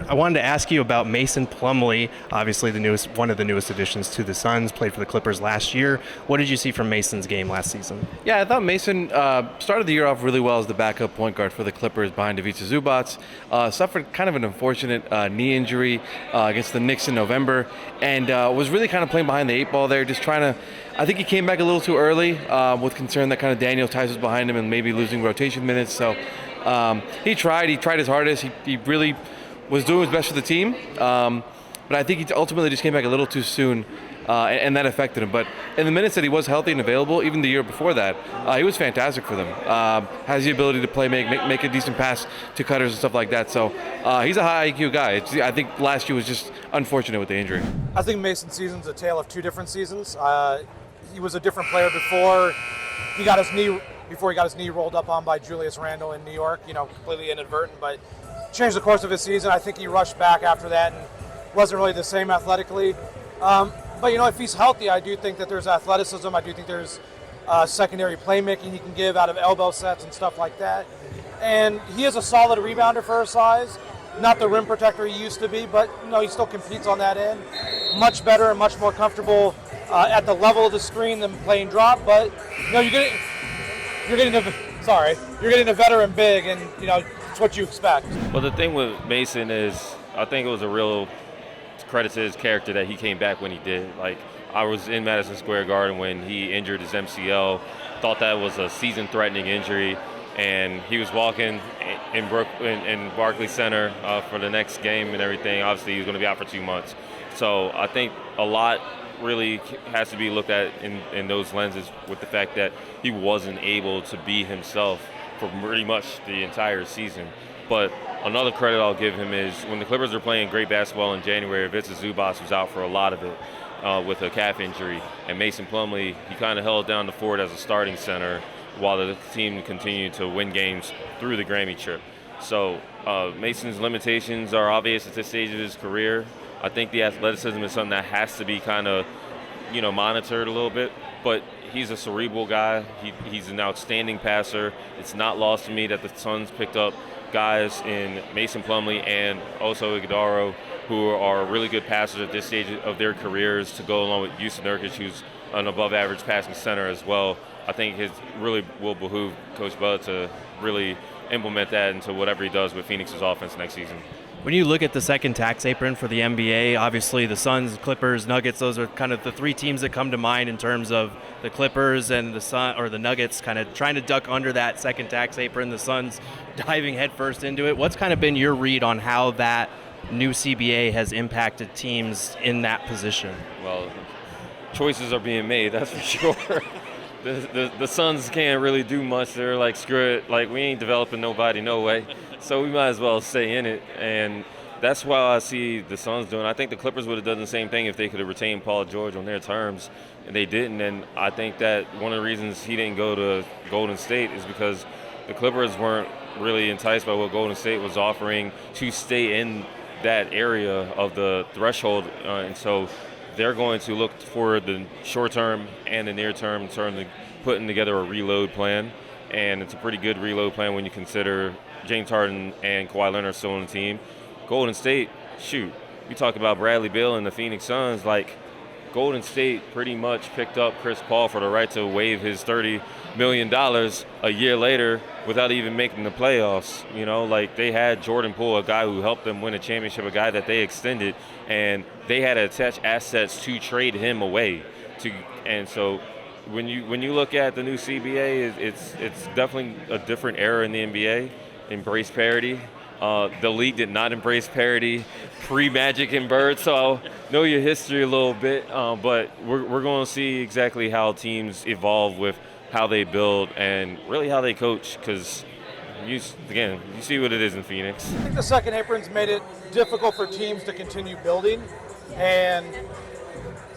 start, I wanted to ask you about Mason Plumlee, obviously one of the newest additions to the Suns, played for the Clippers last year. What did you see from Mason's game last season? Yeah, I thought Mason started the year off really well as the backup point guard for the Clippers behind Ivica Zubac. Suffered kind of an unfortunate knee injury against the Knicks in November, and was really kind of playing behind the eight ball there, just trying to. I think he came back a little too early with concern that kind of Daniel Tice was behind him and maybe losing rotation minutes. So he tried his hardest. He really was doing his best for the team. But I think he ultimately just came back a little too soon, and that affected him. But in the minutes that he was healthy and available, even the year before that, he was fantastic for them. Has the ability to play, make a decent pass to cutters and stuff like that. So he's a high IQ guy. I think last year was just unfortunate with the injury. I think Mason's season's a tale of two different seasons. He was a different player before he got his knee rolled up on by Julius Randle in New York. Completely inadvertent, but changed the course of his season. I think he rushed back after that and wasn't really the same athletically. But if he's healthy, I do think that there's athleticism. I do think there's secondary playmaking he can give out of elbow sets and stuff like that. And he is a solid rebounder for his size. Not the rim protector he used to be, but he still competes on that end. Much better and much more comfortable at the level of the screen than playing drop. But you're getting a veteran big, and it's what you expect. Well, the thing with Mason is, I think it was a real credit to his character that he came back when he did. Like, I was in Madison Square Garden when he injured his MCL, thought that was a season-threatening injury, and he was walking in Barclays Center for the next game and everything. Obviously, he was going to be out for 2 months. So I think a lot really has to be looked at in those lenses with the fact that he wasn't able to be himself for pretty much the entire season. But another credit I'll give him is when the Clippers were playing great basketball in January, Ivica Zubac was out for a lot of it with a calf injury. And Mason Plumlee, he kind of held down the fort as a starting center while the team continued to win games through the Grammy trip. So Mason's limitations are obvious at this stage of his career. I think the athleticism is something that has to be kind of, monitored a little bit. But he's a cerebral guy. He's an outstanding passer. It's not lost to me that the Suns picked up guys in Mason Plumlee and also Iguodala who are really good passers at this stage of their careers to go along with Jusuf Nurkic, who's an above-average passing center as well. I think it really will behoove Coach Bud to really implement that into whatever he does with Phoenix's offense next season. When you look at the second tax apron for the NBA, obviously the Suns, Clippers, Nuggets, those are kind of the three teams that come to mind in terms of the Clippers and the Nuggets kind of trying to duck under that second tax apron, the Suns diving headfirst into it. What's kind of been your read on how that new CBA has impacted teams in that position? Well, choices are being made, that's for sure. The Suns can't really do much. They're like, screw it, like we ain't developing nobody, no way. So we might as well stay in it, and that's why I see the Suns doing. I think the Clippers would have done the same thing if they could have retained Paul George on their terms, and they didn't. And I think that one of the reasons he didn't go to Golden State is because the Clippers weren't really enticed by what Golden State was offering to stay in that area of the threshold, and so they're going to look for the short term and the near term in terms of putting together a reload plan, and it's a pretty good reload plan when you consider James Harden and Kawhi Leonard still on the team. Golden State, shoot, we talk about Bradley Beal and the Phoenix Suns, like Golden State pretty much picked up Chris Paul for the right to waive his $30 million a year later without even making the playoffs. Like they had Jordan Poole, a guy who helped them win a championship, a guy that they extended, and they had to attach assets to trade him away. And so when you look at the new CBA, it's definitely a different era in the NBA. Embrace parity. The league did not embrace parity pre-Magic and Bird, so I'll know your history a little bit. But we're going to see exactly how teams evolve with how they build and really how they coach, because you see what it is in Phoenix. I think the second apron's made it difficult for teams to continue building, and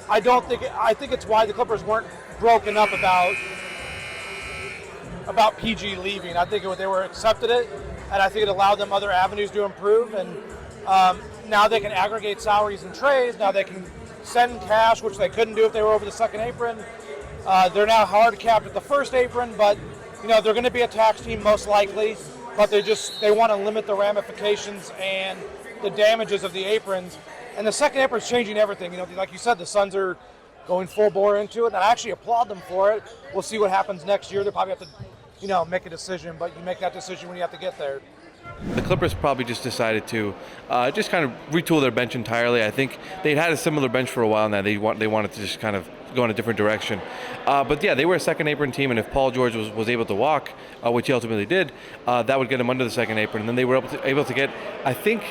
I think it's why the Clippers weren't broken up about PG leaving. I think they were accepted it, and I think it allowed them other avenues to improve. And now they can aggregate salaries and trades. Now they can send cash, which they couldn't do if they were over the second apron. They're now hard capped at the first apron, but they're going to be a tax team most likely. But they want to limit the ramifications and the damages of the aprons. And the second apron's changing everything. You know, like you said, the Suns are going full bore into it, and I actually applaud them for it. We'll see what happens next year. They'll probably have to, you know, make a decision, but you make that decision when you have to get there. The Clippers probably just decided to just kind of retool their bench entirely. I think they'd had a similar bench for a while now. They wanted to just kind of go in a different direction. But yeah, they were a second apron team, and if Paul George was able to walk, which he ultimately did, that would get him under the second apron. And then they were able to get, I think,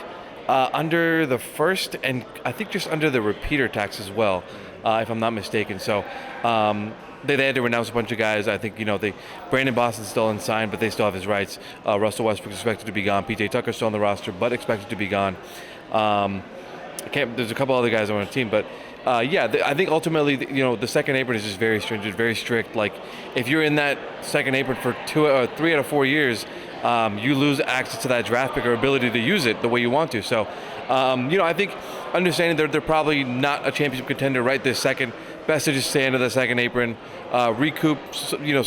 under the first, and I think just under the repeater tax as well, if I'm not mistaken. So they had to renounce a bunch of guys. I think, you know, Brandon Boston's still unsigned, but they still have his rights. Russell Westbrook's expected to be gone. PJ Tucker's still on the roster, but expected to be gone. There's a couple other guys on the team, but I think ultimately, you know, the second apron is just very stringent, very strict. Like, if you're in that second apron for 3 out of 4 years, you lose access to that draft pick or ability to use it the way you want to. So, you know, I think understanding they're probably not a championship contender right this second, best to just stay under the second apron, recoup, you know,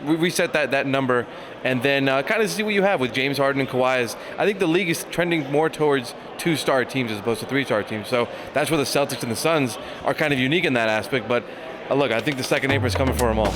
reset that number, and then kind of see what you have with James Harden and Kawhi. I think the league is trending more towards 2-star teams as opposed to 3-star teams. So that's where the Celtics and the Suns are kind of unique in that aspect. But look, I think the second apron is coming for them all.